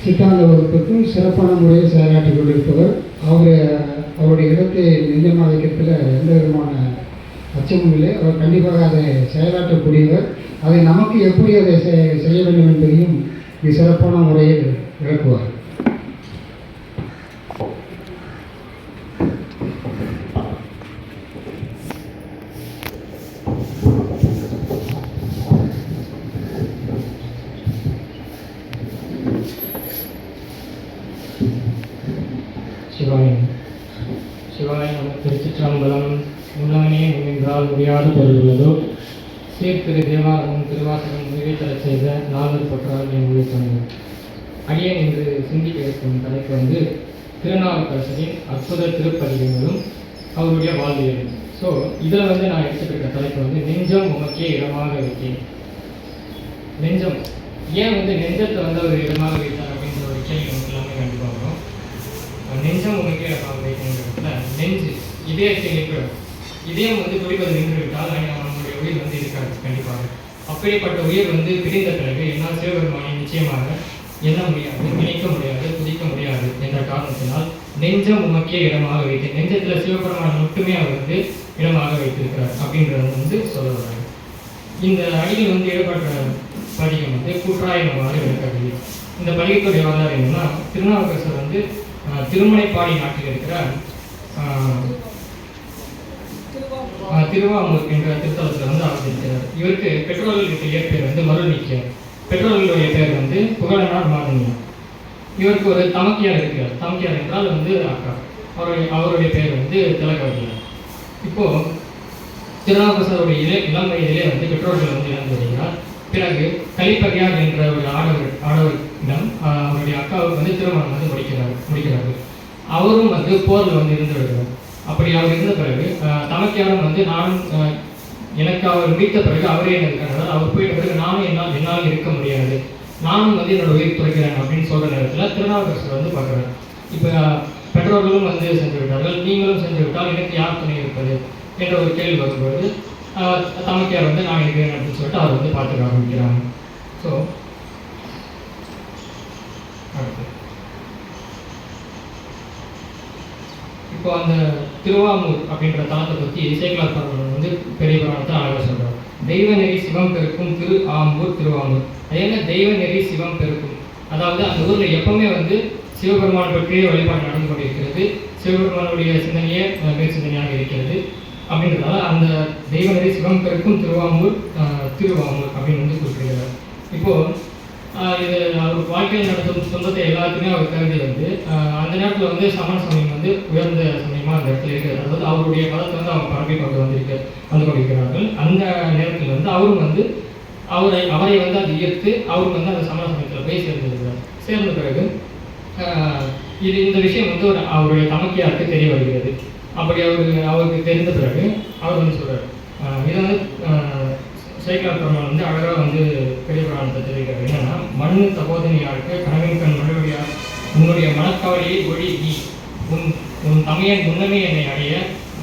சித்தாந்த வகுப்புக்கும் சிறப்பான முறையில் செயலாற்றிக் கொண்டிருப்பவர். அவருடைய இடத்தை நிஜமாக வைக்கிறதுல எந்த விதமான அச்சமும் இல்லை. அவர் கண்டிப்பாக அதை செயலாற்றக்கூடியவர். அதை நமக்கு எப்படி அதை செய்ய வேண்டும் என்பதையும் சிறப்பான முறையில் விளக்குவார். சிவாய நம. திருச்சிற்றம்பலம். முன்னானே முன்னின்றால் முடியாது பொருளுள்ளதோ சீர்திரு தேவாரமும் திருவாசகம் முடிவை தர செய்த நால்வர் பற்றால் என் மொழி சொன்னது. அடியேன் என்று சிந்திக்க இருக்கும் தலைப்பு திருநாவுக்கரசரின் அற்புத திருப்பதிகங்களும் அவருடைய வாழ்வியலும். ஸோ இதில் நான் எடுத்துக்கிட்ட தலைப்பு நெஞ்சம் உமக்கே இடமாக வைத்தேன். நெஞ்சம் ஏன் நெஞ்சத்தை அவர் இடமாக வைத்தார் அப்படின்ற ஒரு கேள்வி நமக்கு எல்லாமே கண்டிப்பாக வரும். நெஞ்சம் உமக்கே இடமாக வைக்கணுங்கிறதுல நெஞ்சு இதயத்தை நிற்கிறது. இதயம் துடிப்பது நின்று விட்டால் நம்மளுடைய உயிர் இருக்காது கண்டிப்பாக. அப்படிப்பட்ட உயிர் பிரிந்த பிறகு என்னால் சிவபெருமானை நிச்சயமாக எண்ண முடியாது, நினைக்க முடியாது, துதிக்க முடியாது என்ற காரணத்தினால் நெஞ்சம் உமக்கே இடமாக வைத்தேன். நெஞ்சத்தில் சிவபெருமான் மட்டுமே அவர் இடமாக வைத்திருக்கிறார் அப்படின்றத சொல்ல வர்றாங்க. இந்த அடியில் ஈடுபட்ட பதிகம் கூற்றாயிரமாறு விளக்கவில்லை. இந்த பதிகத்துடைய வரலாறு என்னன்னா, திருநாவுக்கரசர் திருமுனைப்பாடி நாட்டில் இருக்கிற திருவாமூர் என்ற திருத்தலத்தில் அவதரிக்கிறார். இவருக்கு பெற்றோர்களுக்கு இயற்பெயர் மருள்நீக்கியார். பெற்றோர்களுடைய பேர் புகழனார் மாதனியார். இவருக்கு ஒரு தமக்கியார் இருக்கிறார். தமக்கியார் என்றால் அக்கா. அவருடைய பேர் திலகவதியார். இப்போ திருநாவுக்கரசருடைய இளம் வயதிலே பெற்றோர்கள் இழந்து வருகிறார். பிறகு கலிப்பகையார் என்ற ஒரு ஆடவரிடம் அவருடைய அக்காவுக்கு திருமணம் முடிக்கிறார்கள். அவரும் போரில் இருந்து விடுகிறார். அப்படி அவர் இருந்த பிறகு தமக்கியாரும் நானும் எனக்கு அவர் மீட்ட பிறகு அவரே இருக்கிறார். அவர் போயிட்ட பிறகு நானும் என்னால் இருக்க முடியாது, நானும் என்னோட உயிர் துறைக்கிறேன் அப்படின்னு சொல்ற நேரத்தில் திருநாவுக்கரசர் பார்க்குறாரு. இப்போ பெற்றோர்களும் சென்று விட்டார்கள், நீங்களும் சென்று விட்டால் எனக்கு யார் துணை இருப்பது என்ற ஒரு கேள்வி வரும்போது தமக்கியார் நான் இருக்கிறேன் அப்படின்னு சொல்லிட்டு அவர் பார்த்துக்க ஆரம்பிக்கிறாங்க. ஸோ இப்போ அந்த திருவாமூர் அப்படின்ற தலத்தை பற்றி சேக்கிழார் பரவலர் பெரிய புராணத்தை அழகாக சொல்கிறார். தெய்வ நெறி சிவம் பெருக்கும் திரு ஆம்பூர் திருவாமூர். அது என்ன தெய்வ நெறி சிவம் பெருக்கும்? அதாவது அந்த ஊரில் எப்பவுமே சிவபெருமான பற்றிய வழிபாடு நடந்து கொண்டிருக்கிறது. சிவபெருமானுடைய சிந்தனையே மேல் சிந்தனையாக இருக்கிறது. அப்படின்றதால அந்த தெய்வ நெறி சிவம் பெருக்கும் திருவாமூர் அப்படின்னு குறிப்பிடுகிறார். இப்போது இது அவர் வாழ்க்கையில் நடத்தும் சொந்தத்தை எல்லாத்துக்குமே அவர் கருதி அந்த நேரத்தில் சமண சமயம் உயர்ந்த சமயமாக அந்த இடத்துல இருக்கிறது. அதாவது அவருடைய மதத்தை அவங்க பரப்பி வந்து கொண்டிருக்கிறார்கள். அந்த நேரத்தில் அவரும் அவரை அது ஈர்த்து அவரும் அந்த சமண சமயத்தில் போய் சேர்ந்திருக்கிறார். சேர்ந்த பிறகு இந்த விஷயம் அவருடைய தமக்கியாருக்கு தெரிய வருகிறது. அப்படி அவருக்கு தெரிந்த பிறகு அவர் சொல்றார். இதை சேக்கிழார் பெருமாள் அழகாக பெரிய புராணத்தை தெரிவிக்கிறார். என்னன்னா, மண்ணு தபோதனியாருக்கு கனவின் கண் மறுபடியார் உன்னுடைய மனக்கவலையை ஒழி நீ உன் தமையன் முன்னமே என்னை அடைய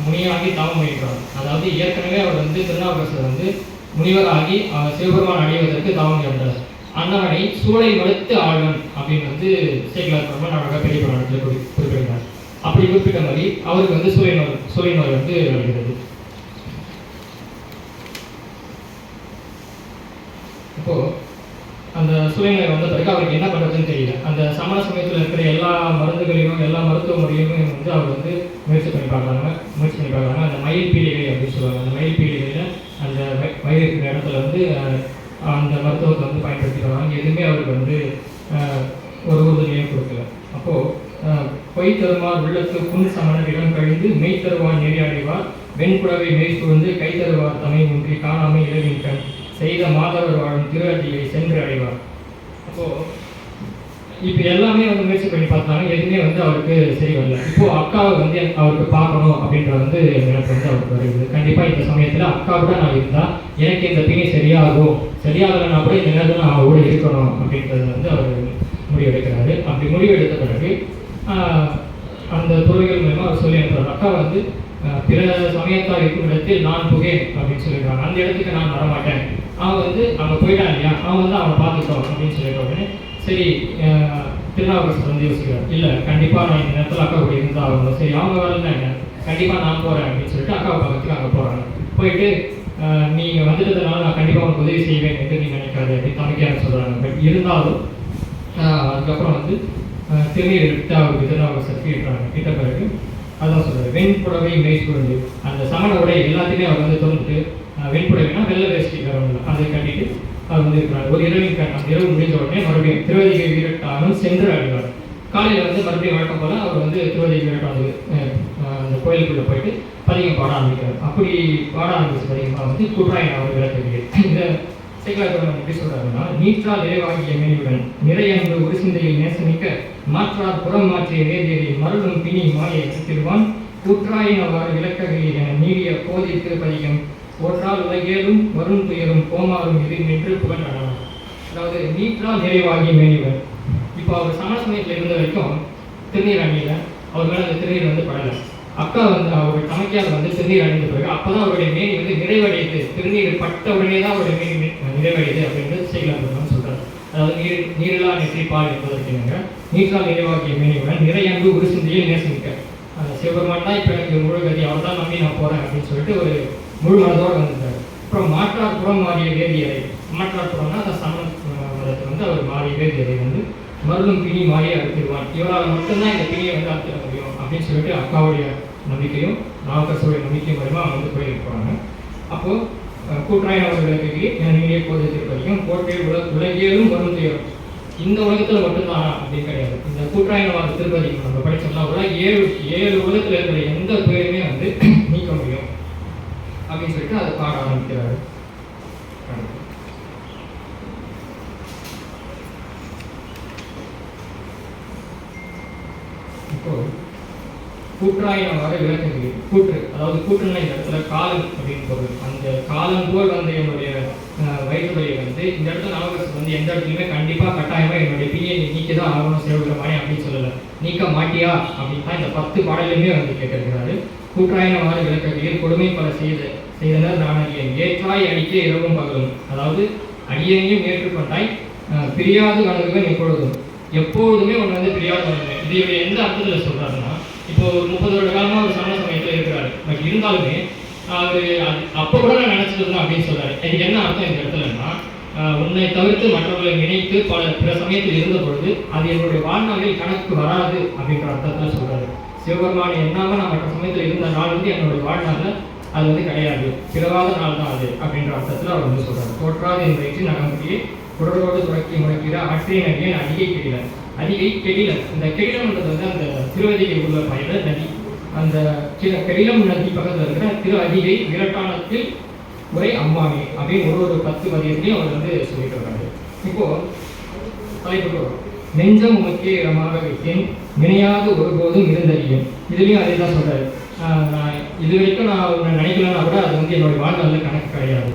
முனியாகி தவம் முயன்றார். அதாவது ஏற்கனவே அவர் திருநாவுக்கரசர் முனிவராகி சிவபெருமான் அடைவதற்கு தவம் என்றார். அன்னவனை சூளை மறுத்து ஆழ்வன் அப்படின்னு சேக்கிழார் பெருமாள் அழகாக பெரிய புராணத்தில் குறிப்பிடுகிறார். அப்படி குறிப்பிட்ட மாதிரி அவருக்கு சூளை நோய் வருகிறது. இப்போ அந்த சூழ்நிலை வந்த பிறகு அவருக்கு என்ன பண்ணுறதுன்னு தெரியல. அந்த சமண சமயத்தில் இருக்கிற எல்லா மருந்துகளையும் எல்லா மருத்துவ முறையும் அவர் முயற்சி பண்ணி பார்க்குறாங்க. அந்த மயில் பீலிகை அப்படின்னு சொல்லுவாங்க. அந்த மயில் பீலிகையில் அந்த வயிறு இருக்கிற இடத்துல அந்த மருத்துவத்தை பயன்படுத்தி வராங்க. எதுவுமே அவருக்கு ஒரு உறுதுணையும் கொடுக்கல. அப்போது பொய் தருவார் உள்ளத்து புன் சமணரிடம் கழிந்து மெய் தருவார் நெறியடைவார் வெண்குடவை மெய் சூழ்ந்து கை தருவார் தமை ஒன்றி காணாமை இளவின் கண் செய்த மாதவர் வாழும் திருவடியை சென்று அடைவார். அப்போது இப்போ எல்லாமே முயற்சி பண்ணி பார்த்தாங்க. எதுவுமே அவருக்கு சரி வரல. இப்போது அக்காவை அவருக்கு பார்க்கணும் அப்படின்ற எனக்கு அவருக்கு வருது. கண்டிப்பாக இந்த சமயத்தில் அக்காவோட நான் இருந்தால் எனக்கு இந்த பிணி சரியாகும், சரியாகலைன்னா கூட இந்த நேரத்தில் நான் அவரோட இருக்கணும் அப்படின்றது அவர் முடிவெடுக்கிறாரு. அப்படி முடிவெடுத்த பிறகு அந்த துறைகள் மூலமாக அவர் சொல்லி அனுப்புறாரு. அக்கா பிற சமயத்தார் இருக்கும் இடத்தில் நான் புகேன் அப்படின்னு சொல்லிடுறாங்க. அந்த இடத்துக்கு நான் வரமாட்டேன். அவன் அங்கே போயிட்டான் இல்லையா, அவன் அவனை பார்த்துட்டோம் அப்படின்னு சொல்லிட்ட உடனே சரி திருநாவுக்கரசர் வந்து யோசிக்கிறார், இல்லை கண்டிப்பாக நான் இந்த நேரத்தில் அக்கா கூட இருந்தால் ஆகணும், சரி அவங்க வரலன்னா என்ன, கண்டிப்பாக நான் போகிறேன் அப்படின்னு சொல்லிட்டு அக்காவை பார்க்கறதுக்கு அங்கே போகிறாங்க. போயிட்டு நீங்கள் வந்துட்டதுனால நான் கண்டிப்பாக உங்களுக்கு உதவி செய்வேன் என்று நீங்கள் நினைக்காது அப்படின்னு தமக்கையாக சொல்கிறாங்க. பட் இருந்தாலும் அதுக்கப்புறம் வந்து திருநீர் எடுத்து அவருக்கு திருநாவுக்கரசர் கேட்டுறாங்க. கேட்ட பிறகு அதான் சொல்கிறார், வெண்புடவை மேய்ச்சுண்டு அந்த சமண உடை எல்லாத்தையுமே அவர் வந்து தோன்றுட்டு, வெண்புடவைனா வெள்ளை வேஷ்டி வரவங்க அதை கட்டிட்டு அவர் வந்து இருக்கிறார். ஒரு இரவின் அந்த இரவு முடிஞ்ச உடனே மறுபடியும் திருவதிகை வீரட்டானும் சென்று அடைவார். காலையில் வந்து மறுபடியும் வழக்கம் போல் அவர் வந்து திருவதிகை வீரட்டானது அந்த கோயிலுக்குள்ளே போயிட்டு பதிகம் பாட ஆரம்பிக்கிறார். அப்படி பாட ஆரம்பிச்ச பதிகமாக வந்து குற்றாயன் அவர் விளக்குகிறது. இந்த சேக்கலார் எப்படி சொல்கிறாருன்னா, நீற்றால் நிறைவாகிய மேனியுடன் நிறையன்று ஒரு சிந்தையில் நேசமிக்க மாற்றார் புறம் மாற்றிய வேதியரை மருளும் பிணி மாயை திருவான் குற்றாயின் அவ்வாறு விளக்கவில்லை என நீடிய போதி திருப்பதிகம் போற்றால் உலகேலும் வரும் துயரும் கோமாறும் இது நின்று புகழ்ந்தார். அதாவது நீற்றால் நிறைவாகிய மேனியுடன், இப்போ அவர் சமண சமயத்தில் இருந்த வரைக்கும் திருநீர் அணியில் அவர் மேலே அந்த திருநீர் வந்து படலை. அக்கா வந்து அவருடைய தமக்கையார் வந்து திருநீர் அணிந்த பிறகு அப்போ தான் அவருடைய மேனி வந்து நிறைவடையுது, திருநீர் பட்ட உடனே தான் அவருடைய மேனி நிறைவடையுது அப்படின்னு செய்யலாம் சொல்கிறார். அதாவது நீரிலா நெற்றி பால் என்பதற்கு நீற்றால் நிறைவாகிய மேனியுடன் நிறையன்பு ஒரு சிந்தையில் நேசமிக்க, சிவபெருமான் தான் இப்போ எனக்கு முழு கதி, அவர் தான் நம்பி நான் போகிறேன் அப்படின்னு சொல்லிட்டு ஒரு முழு மனதோடு வந்திருக்காரு. அப்புறம் மாற்றார் புறம் மாறிய வேதியரை, மாற்றார் புறம்னா அந்த சமண மதத்தை வந்து அவர் மாறிய வேதியரை வந்து மருளும் பிணி மாறியை அறுத்திடுவான், இவரால் மட்டும்தான் இந்த பிணியை வந்து அறுத்திட முடியும் அப்படின்னு சொல்லிட்டு அக்காவுடைய நம்பிக்கையும் நாவுக்கரசருடைய நம்பிக்கையும் மூலமாக அவங்க வந்து கோயிலுக்கு போகிறாங்க. அப்போது கூற்றாயின் அவர்களுக்கு நீடிய போதை திருப்பதிக்கும் கோட்டை உலகியலும் வரும் துயரம், இந்த உலகத்தில் மட்டும்தானா அப்படின்னு கிடையாது. இந்த கூற்றாயினவாத திருப்பதி நம்ம படித்தோம்னா ஏழு உலகத்தில் இருக்கிற எந்த துயருமே வந்து நீக்க முடியும் அப்படின்னு சொல்லிட்டு அதை பாட ஆரம்பிக்கிறாரு. இப்போ கூற்றாயினவாறு விளக்குகிறது. கூற்று, அதாவது கூற்றுன்னா இந்த இடத்துல காலம் அப்படின்னு பொருள். அந்த காலம் போல் வந்து என்னுடைய வயிற்றுவலியை வந்து இந்த இடத்துல நாவுக்கரசர் வந்து எந்த இடத்துலையுமே கண்டிப்பாக கட்டாயமாக என்னுடைய பிணியை நீக்கி தான் ஆகணும் சிவபெருமானே அப்படின்னு சொல்லலை. நீக்க மாட்டியா அப்படின்னு தான் இந்த 10 பாடலுமே வந்து கேட்டிருக்கிறாரு. கூற்றாயினவாறு விளக்குகிறீர் கொடுமை பல செய்தனர் நான் அடியேன் ஏற்றாய் அடிக்க இரவும் பகலும், அதாவது அடியையும் ஏற்றுக்கொண்டாய் பிரியாது வணங்குவன் எப்பொழுதுமே ஒன்று வந்து பிரியாது வணங்குவேன். இது எந்த அர்த்தத்தில் சொல்கிறாருன்னா, இப்போ ஒரு 30 வருட காலமாக ஒரு சமண சமயத்தில் இருக்கிறாரு. பட் இருந்தாலுமே அவர் அப்போ கூட நான் நினச்சிட்டு இருந்தேன் அப்படின்னு சொல்கிறாரு. இதுக்கு என்ன அர்த்தம் இந்த இடத்துலன்னா, உன்னை தவிர்த்து மற்றவர்களை நினைத்து பிற சமயத்தில் இருந்த பொழுது அது என்னுடைய வாழ்நாளில் கணக்கு வராது அப்படின்ற அர்த்தத்தில் சொல்கிறாரு. சிவபெருமானை என்னாமல் நான் மற்ற சமயத்தில் இருந்த நாள் வந்து என்னுடைய வாழ்நாளில் அது வந்து கிடையாது, பிறவாத நாள் தான் அது அப்படின்ற அர்த்தத்தில் அவர் வந்து சொல்கிறார். தோற்றாது என் வயிற்று நகம்படியே குடலோடு துறக்கி முறைக்கிற ஆற்றின் அடியே அதிகை கெடில. இந்த கெடிலம்ன்றது வந்து அந்த திருவதிகை உள்ள பயிர நதி. அந்த கெடிலம் நதி பக்கத்தில் இருக்கிற திரு அதிகை விரட்டானத்தில் உரை அம்மானே அப்படின்னு ஒரு 10 பதியத்தையும் அவர் வந்து சொல்லிட்டு வர்றாரு. இப்போ தலைப்புக்கு வரும். நெஞ்சம் உமக்கே இடமாக வைத்தேன் நினையாது ஒருபோதும் இருந்தறியும். இதுலேயும் அதே தான் சொல்கிறாரு. நான் இது வரைக்கும் நான் உன்னை நினைக்கலன்னா கூட அது வந்து என்னுடைய வாழ்நாளில் கணக்கு கிடையாது.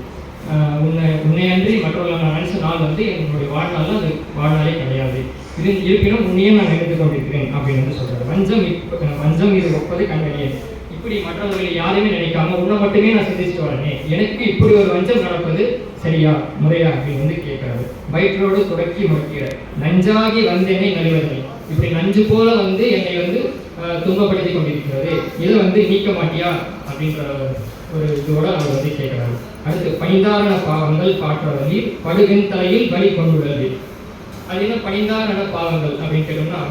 உன்னை அன்றி மற்றவர்கள் நான் நினைச்ச நாள் வந்து என்னுடைய வாழ்நாளில் அது வாழ்நாளே கிடையாது. இது இருப்பினும் உன்னையும் நான் நினைத்து கொண்டிருக்கிறேன் அப்படின்னு வந்து சொல்கிறார். வஞ்சம் இது ஒப்பது கண்வழியே, இப்படி மற்றவர்களை யாரையுமே நினைக்காம உன்னை மட்டுமே நான் சிந்திச்சுட்டு வரேனே, எனக்கு இப்படி ஒரு வஞ்சம் நடப்பது சரியா முறையா அப்படின்னு வந்து கேட்கிறாரு. வயிற்றோடு தொடக்கி முறைக்கிற நஞ்சாகி வந்தேனே நலிவதை, இப்படி நஞ்சு போல வந்து என்னை வந்து துன்பப்படுத்தி கொண்டிருக்கிறது, இதை வந்து நீக்க மாட்டியா அப்படின்ற ஒரு இதோட அவர் வந்து கேட்கிறாரு. அடுத்து பணிந்தாரண பாவங்கள் பாற்றவழி படுகின் தலையில் வழி கொண்டுள்ளது. அது என்ன பணிந்தாரண பாவங்கள் அப்படின்னு கேட்டோம்னா,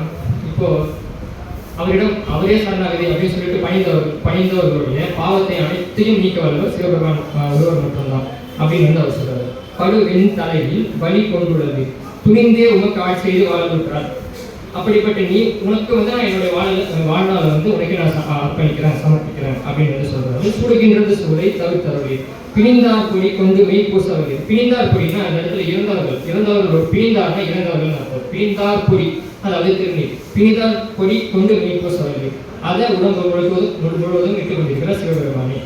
இப்போ அவரிடம் அவரே சரணாகதி அப்படின்னு சொல்லிட்டு பணிந்தவர்களுடைய பாவத்தை அனைத்தையும் நீக்க வல்லவர் சிவபெருமான் ஒருவர் மட்டும்தான் அப்படின்னு வந்து அவர் சொல்றாரு. படுவின் தலையில் வழி கொண்டுள்ளது துணிந்தே உமக்கு ஆட்சி செய்து வாழ்ந்துட்டார். அப்படிப்பட்ட நீ உனக்கு வந்து நான் என்னுடைய வாழ்நாளை வந்து உனக்கு நான் அர்ப்பணிக்கிறேன் சமர்ப்பிக்கிறேன் அப்படின்னு வந்து சொல்றாரு. சுடுகின்றது சூளை தவிர்த்தவர்களே பிணிந்தார் பொடி கொண்டு மெய் பூசவர்கள். பிணிந்தார் பொடினா அந்த இடத்துல இறந்தவர்கள் பிணிந்தார்னா இறந்தவர்கள் அர்த்தம். பிணிந்தார் பொடி அதாவது திருநீர், பிணிதார் பொடி கொண்டு மெய் பூசவர்கள், அதை உடம்பு முழுவதும் விட்டுக் கொண்டிருக்கிற சிவபெருமானி.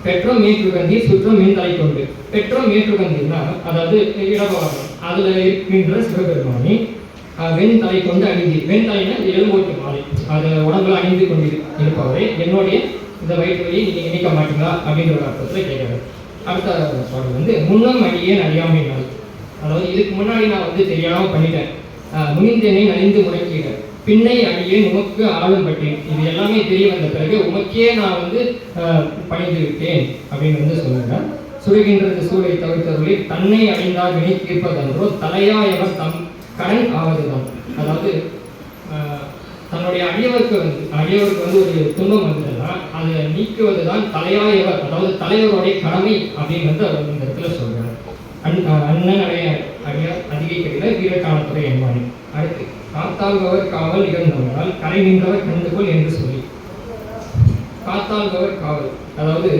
பெற்றம் மேற்றுகந்தீர் சுற்றம் மீன் தலை கொண்டு. பெற்றம் மேற்றுகந்தீர்னா அதாவது இடபவாதம், அதுல இருக்கின்ற சிவபெருமானி வெண் தலை கொண்டு அணிந்து, வெண் தலைனா எலும்போட்டு மாலை, அதை உடம்புல அணிந்து கொண்டு இருப்பவரை என்னுடைய இந்த வயிற்றுவலியை நீங்கள் நினைக்க மாட்டீங்களா அப்படின்ற ஒரு அர்த்தத்தில் கேட்குறாரு. அடுத்த பாடல் வந்து முன்னம் அடியே அறியாமை நாள், அதாவது இதுக்கு முன்னாடி நான் வந்து தெரியாமல் பண்ணிட்டேன், முனிந்தேனை நலிந்து முடக்கிட பின்னை அடியே உமக்கு ஆளும் பட்டேன். இது எல்லாமே தெரிய வந்த பிறகு உமக்கே நான் வந்து பணிந்து விட்டேன் அப்படின்னு வந்து சொல்லுங்கள். சுடுகின்றது சூளை தவிர்த்தவர்களே தன்னை அடைந்தால் வினை தீர்ப்பதன்றோ தலையாயவர் தம் கடன் ஆவதுதான். அதாவது தன்னுடைய அடியவருக்கு வந்து ஒரு துன்பம் வந்ததுன்னா அதை நீக்குவது தான் தலையாயவர், அதாவது தலைவருடைய கடமை அப்படின்னு வந்து அவர் இந்த இடத்துல சொல்றாரு. அண்ணன் அடியார் அதிகை கடில வீரக்காலத்துறை என்பானே. அடுத்து காத்தாள்பவர் காவல் இகழ்ந்தவரால் கரை நின்றவர் கண்டுகொள் என்று சொல்லி, காத்தாள்பவர் காவல் அதாவது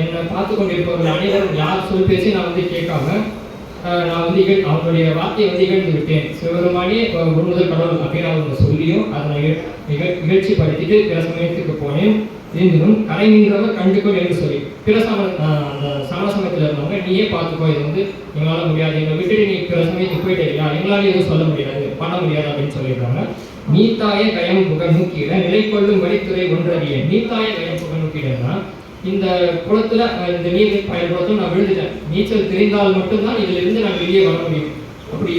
என்னை பார்த்து கொண்டிருப்பவர்கள் அனைவரும் யார் சொல் பேசி நான் வந்து கேட்காம நான் வந்து அவங்களுடைய வார்த்தையை வந்து இகழ்ந்து விட்டேன். சிவபெருமானே ஒரு முதல் கடவுள் அப்படின்னு அவங்க சொல்லியும் அதை இகழ்ச்சி படுத்திட்டு பிற சமயத்துக்கு போனேன். இருந்தும் கரை நின்றவர் கண்டுக்கொள் என்று சொல்லி பிற அந்த சமண சமயத்தில் இருந்தவங்க நீயே பார்த்துக்கோ, இது வந்து எங்களால் முடியாது, எங்களை விட்டுட்டு நீ பிற சமயத்துக்கு போயிட்டே இல்லையா, எங்களால் எதுவும் சொல்ல முடியாது, பண்ண முடியாது அப்படின்னு சொல்லிடுறாங்க. நீத்தாய கயம் புக நூக்கிட நிலை கொள்ளும் வழித்துறை ஒன்றறிய. நீத்தாய கயம் புக நூக்கிடன்னா இந்த குளத்துல இந்த நீர் பயன் குளத்துல நான் விழுந்துட்டேன், நீச்சல் தெரிந்தால் மட்டும்தான் இதுல இருந்து நான் வெளியே வர முடியும். அப்படி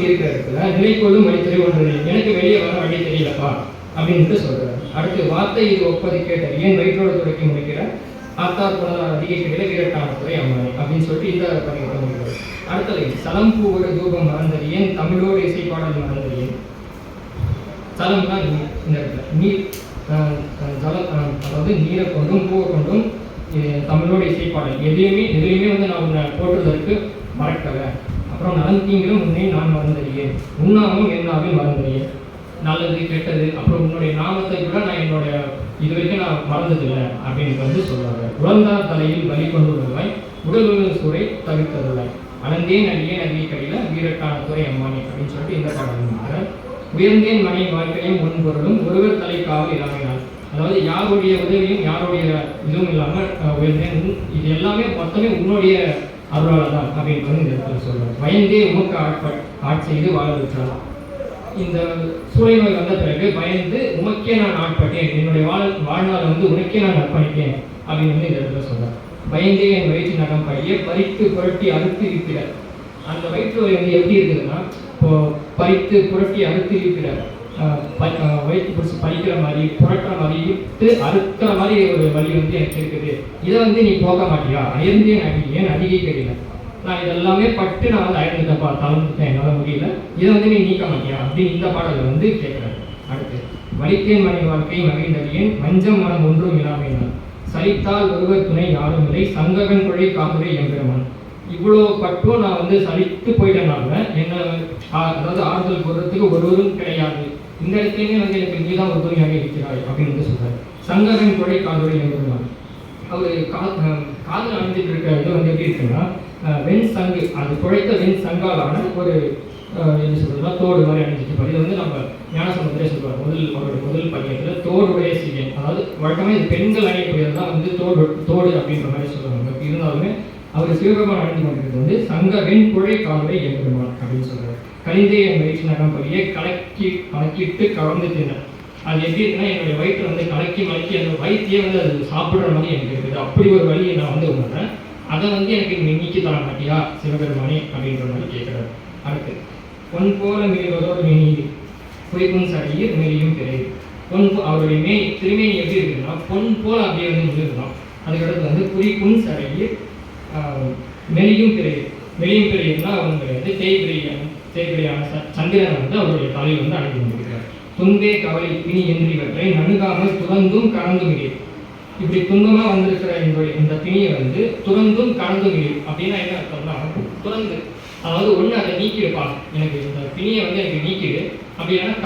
இருக்கிற இடத்துல நிலை கொள்ளும் வழித்துறை ஒன்றறிய, எனக்கு வெளியே வர வழி தெரியலப்பா அப்படின்ட்டு சொல்றாரு. அடுத்து வார்த்தை இது ஒப்பதை கேட்ட ஏன் வயிற்றோடு தொடக்கி முடிக்கிற ஆத்தார் குணதார் அதிக கிடையில வீரட்டானத்துறை அம்மானி அப்படின்னு சொல்லிட்டு இந்த பதிவு முடிக்கிறார். அடுத்தது சலம் பூவோட தூபம் மறந்தறியேன் தமிழோடு இசைப்பாடல் மறந்தறியேன். சலம்னா இந்த இடத்துல நீர் அதாவது நீரை கொண்டும் பூவை கொண்டும் தமிழோட இசைப்பாடல் எதுலையுமே வந்து நான் உன்னை போட்டுவதற்கு மறக்கலை. அப்புறம் நலன் தீங்கிலும் உன்னை நான் மறந்தறியேன், உண்ணாமும் என்னாவில் மறந்தறியேன். நல்லது கெட்டது அப்புறம் உன்னுடைய நாமத்தை கூட நான் என்னுடைய இது வரைக்கும் நான் மறந்ததில்லை அப்படின்னு வந்து சொல்றாங்க. உழந்தார் தலையில் வலி கொண்டு வருவாய் உடலுள்ள சூறை தவிர்த்ததுள்ளாய் அனந்தேன் அடியேன் அதிக கடியில வீரட்டானத்துறை அம்மானி அப்படின்னு சொல்லிட்டு இந்த பாடல். உயர்ந்தேன் மனை வாழ்க்கையும் முன்பொருளும் ஒருவர் தலை காவல் இல்லாமையினால், அதாவது யாருடைய உதவியும் யாருடைய இதுவும் இல்லாமல் உயர்ந்தேன், இது எல்லாமே மொத்தமே உன்னுடைய அருளால் தான் அப்படின்னு வந்து இந்த இடத்துல சொல்றாரு. பயந்தே உமக்கு ஆட்செய்து வாழ வச்சார். இந்த சூழல் நோய் வந்த பிறகு பயந்து உமக்கே நான் ஆட்பட்டேன், என்னுடைய வாழ்நாள் வந்து உனக்கே நான் அர்ப்பணித்தேன் அப்படின்னு வந்து இந்த இடத்துல சொல்றார். பயந்தே என் வயிற்று நகம் படிய பறித்து புரட்டி அறுத்து இருக்கிற. அந்த வயிற்று வலி வந்து எப்படி இருக்குதுன்னா இப்போ பறித்து புரட்டி அறுத்து இருக்கிற வயிற்று பிடிச்சி பறிக்கிற மாதிரி புரட்டுற மாதிரி இழுத்து அறுக்கிற மாதிரி ஒரு வலி வந்து எனக்கு இருக்குது. இதை வந்து நீ போக மாட்டியா, அயர்ந்தேன் ஏன் அதிகை தெரியல, நான் இதெல்லாமே பட்டு நான் வந்து அயர்ந்துட்டப்பா தளர்ந்துட்டேன் என்னால் முடியல, இதை வந்து நீ நீக்க மாட்டியா அப்படின்னு இந்த பாடலை வந்து கேட்குறாரு. அடுத்து வலித்தேன் மனை வாழ்க்கை மகிழ்ந்தறியேன் வஞ்சம் மனம் ஒன்றும் இல்லாமையினால் சலித்தால் ஒருவர் துணை யாரும் இல்லை சங்ககன் குழை காதுரை எம்பெருமான். இவ்வளோ பட்டும் நான் வந்து சலித்து போயிட்டனால என்ன அதாவது ஆறுதல் போடுறதுக்கு ஒருவரும் கிடையாது, இந்த இடத்துலையுமே வந்து எனக்கு நீ தான் உறுதுணையாக இருக்கிறாய் அப்படின்னு வந்து சொல்றாரு. சங்ககன் குழை காதுரை எம்பெருமான். அவர் காதில் அணிஞ்சிட்டு இருக்க இது வந்து எப்படி இருக்குன்னா வெண் சங்கு, அது குழைத்த வெண் சங்காலான ஒரு என்ன சொல்றதுன்னா தோடு மாதிரி அணிஞ்சிட்டு. இது வந்து நம்ம ஞானசம்பந்தரே சொல்லுவார் அவருடைய முதல் பதியத்தில் தோடுடைய சீரியன், அதாவது வழக்கமே இது பெண்கள் அணியக்கூடியது தான் வந்து தோடு அப்படின்ற மாதிரி சொல்லுவாங்க. இருந்தாலுமே அவர் சிவபெருமான் அணிந்து கொண்டிருக்கிறது வந்து சங்க வெண் குழை காதுரை எம்பெருமான் அப்படின்னு சொல்றாரு. கலிந்தே என் வயிற்று நகம் படியே கலக்கிட்டு கலந்து தின்னர். அது எப்படி இருக்குன்னா என்னுடைய வயிற்று வந்து கலக்கி அந்த வயிற்றையே வந்து அது சாப்பிட்ற மாதிரி எனக்கு இருக்குது. அப்படி ஒரு வழியை நான் வந்து உணர்றேன், அதை வந்து எனக்கு நீக்கி தர மாட்டியா சிவபெருமானே அப்படின்ற மாதிரி கேட்குறாரு. அடுத்து பொன் போல மீறுவதோடு மீனீது பொய்ப்புண் சடையீர் மேலியும் கிடையாது. அவருடைய திருமேனி எப்படி இருக்குன்னா பொன் போல அப்படியே வந்து முடிவுதான். அதுக்கடுத்து வந்து குறிப்புண் சடையீர் மெலியும் கிடையாது. மெலியும் கிடையாதுன்னா அவங்க வந்து தேய்பிரியான சந்திரனை வந்து அவருடைய தலையில் வந்து அடைந்து கொண்டிருக்கிறார். துன்பே கவலை பிணி என்றிவற்றை நணுகாமல் துறந்தும் கலந்தும் இடையே. இப்படி துன்பமாக வந்திருக்கிற இந்த பிணியை வந்து துறந்தும் கலந்தும் இடையே அப்படின்னா என்ன அர்த்தம்னா துறந்து, அதாவது ஒன்று அதை நீக்கிடுப்பா, எனக்கு இந்த பிணியை வந்து எனக்கு நீக்கிடு, அப்படி இல்லைன்னா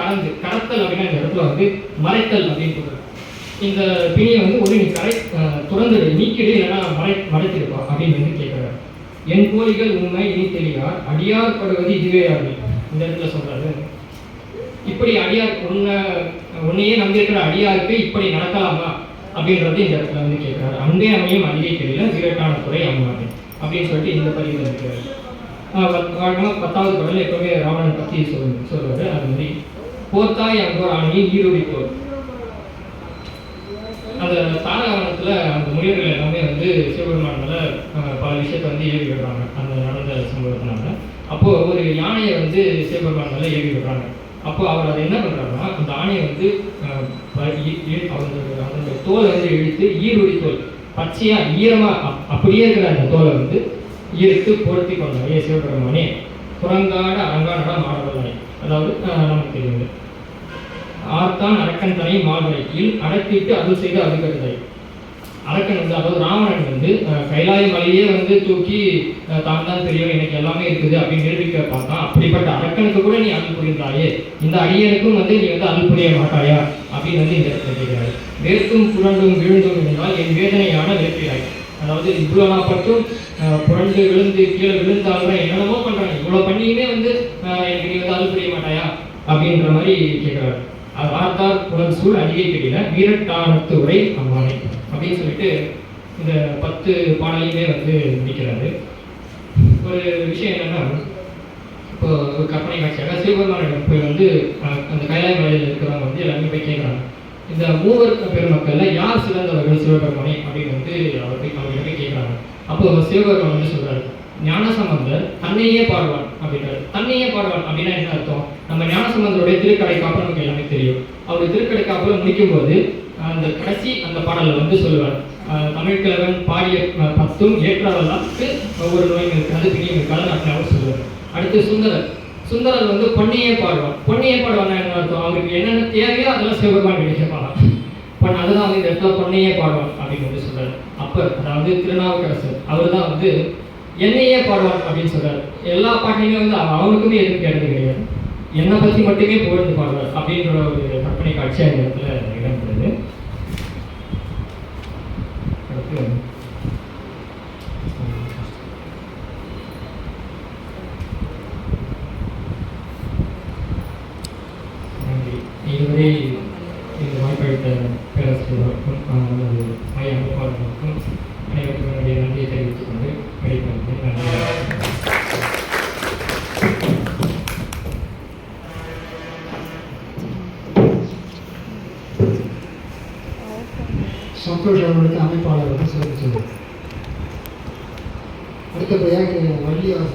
கடத்தல் அப்படின்னா இந்த இடத்துல வந்து மறைத்தல் அப்படின்னு சொல்றாரு. இந்த பிணியை வந்து ஒன்று நீ துறந்துடு நீக்கிடு இல்லைன்னா மறைத்திருப்பா அப்படின்னு வந்து கேட்குறாரு. என் கோழிகள் உண்மை இனி தெரியார் அடியார் படுவது இதுவே ஆகும் இந்த இடத்துல சொல்றாரு. இப்படி அடியார் உன்னையே நம்பியிருக்கிற அடியாருக்கு இப்படி நடக்கலாமா அப்படின்றது இந்த இடத்துல வந்து கேட்கிறாரு. அன்பே அமையும் அதிகை தெரியல வீரட்டானத்துறை அம்மானே அப்படின்னு சொல்லிட்டு இந்த பதிவில் இருக்கிறார். வழக்கமாக 10வது பாடல் எப்பவுமே ராவணன் பற்றி சொல்லுவாரு. அது மாதிரி போர்த்தாய் அங்கோர் ஆணையை ஈரோடி போர். அந்த தாரகாவனத்தில் அந்த முனிவர்கள் எல்லாமே வந்து சிவபெருமானால பல விஷயத்தை வந்து ஏறி விடுறாங்க அந்த நடந்த சம்பவத்தினால. அப்போது ஒரு யானையை வந்து சிவபெருமான் மேலே ஏறி விடுறாங்க. அப்போ அவர் அதை என்ன பண்ணுறாருன்னா, அந்த யானையை வந்து அதனுடைய தோலை வந்து இழுத்து ஈருடி தோல் பச்சையாக ஈரமாக அப்படியே இருக்கிற அந்த தோலை வந்து ஈர்த்து பொருத்தி கொண்டாயே சிவபெருமானே புறங்காட அரங்கானடா மாடவல்லாய். அதாவது நமக்கு தெரியுது ஆர்த்தான் அரக்கன் தனி மால்வரையில் அடக்கிட்டு அருள் செய்து அதுக்கருதை. அரக்கன் வந்து அதாவது ராவணன் வந்து கைலாய மலையே வந்து தூக்கி தான் தான் பெரியவன், எனக்கு எல்லாமே இருக்குது அப்படின்னு நிரூபிக்க பார்த்தான். அப்படிப்பட்ட அரக்கனுக்கு கூட நீ அருள் புரிந்தாயே, இந்த அடியனுக்கும் வந்து நீ வந்து அருள் புரிய மாட்டாயா அப்படின்னு வந்து இந்த இடத்துல கேட்கிறாரு. வேர்த்தும் புரண்டும் விழுந்தும் இருந்தால் என் வேதனையான வேர்க்கிறாய். அதாவது இவ்வளோ நான் பட்டும் புரண்டு விழுந்து கீழே விழுந்தாலும் என்னென்னமோ பண்ணுறாங்க, இவ்வளோ பண்ணியுமே வந்து எனக்கு நீ வந்து அருள் புரிய மாட்டாயா அப்படின்ற மாதிரி கேட்குறாரு. அது ஆர்த்தார் புலன் சூழ் அதிகை தெரியல வீரட்டானத்து உரை அம்மானை அப்படின்னு சொல்லிட்டு இந்த 10 பாடலையுமே வந்து முடிக்கிறாரு. ஒரு விஷயம் என்னன்னா, இப்போ ஒரு கற்பனை காட்சியாக சிவபெருமானிடம் போய் வந்து அந்த கைலாய மலையில் இருக்கிறவங்க வந்து எல்லாருமே போய் கேட்குறாங்க, இந்த மூவர் பெருமக்கள்ல யார் சிறந்தவர்கள் சிவபெருமானே அப்படின்னு வந்து அவர்கிட்ட போய் கேட்குறாங்க. அப்போ சிவபெருமான் வந்து சொல்றாரு, ஞானசம்பந்தர் தன்னையே பாடுவான் அப்படின்றாரு. தன்னையே பாடுவான் அப்படின்னா என்ன அர்த்தம்? நம்ம ஞானசம்பந்தருடைய திருக்கடைக்காப்புறம் நமக்கு எல்லாமே தெரியும். அவருடைய திருக்கடைக்காப்புறம் முடிக்கும் போது அந்த கடைசி அந்த பாடலில் வந்து சொல்லுவார், தமிழ்கிழவன் பாடிய 10ம் ஏற்றவர்களுக்கு ஒவ்வொரு நோயும் இருக்காது பிணியும் இருக்காது அப்படின்னு சொல்லுவார். அடுத்து சுந்தரர் வந்து பொன்னையே பாடுவான். பொன்னையே பாடுவான்னா என்ன அர்த்தம்? அவருக்கு என்னென்ன தேவையோ அதெல்லாம் சிவபெருமான் கிடைக்கப்பா அதுதான் வந்து இந்த இடத்துல பொன்னையே பாடுவான் அப்படின்னு வந்து சொல்றாரு. அப்பர் அதாவது திருநாவுக்கரசர் அவர் தான் வந்து என்னையே பாடுவான் அப்படின்னு சொல்றாரு. எல்லா பாட்டையுமே வந்து அவனுக்குமே எதுவும் கேட்டது கிடையாது, என்னை பற்றி மட்டுமே புகழ்ந்து பாடுவார் அப்படின்ற ஒரு கற்பனை காட்சி அந்த இடத்துல இடம்பெறுது. அடுத்து நன்றி. இதுவரை இந்த வாய்ப்பளித்த பேராசிரியர்களுக்கும் நமது மைய அமைப்பாளர்களுக்கும் அனைவருக்கும் என்னுடைய நன்றியை தெரிவித்துக் கொண்டு விடைபெறுகிறேன். நன்றி. சந்தோஷ் அவர்களுக்கு அமைப்பாளர்களுக்கு சிறப்பு சொல்லுங்கள். அடுத்தபடியாக வள்ளியார்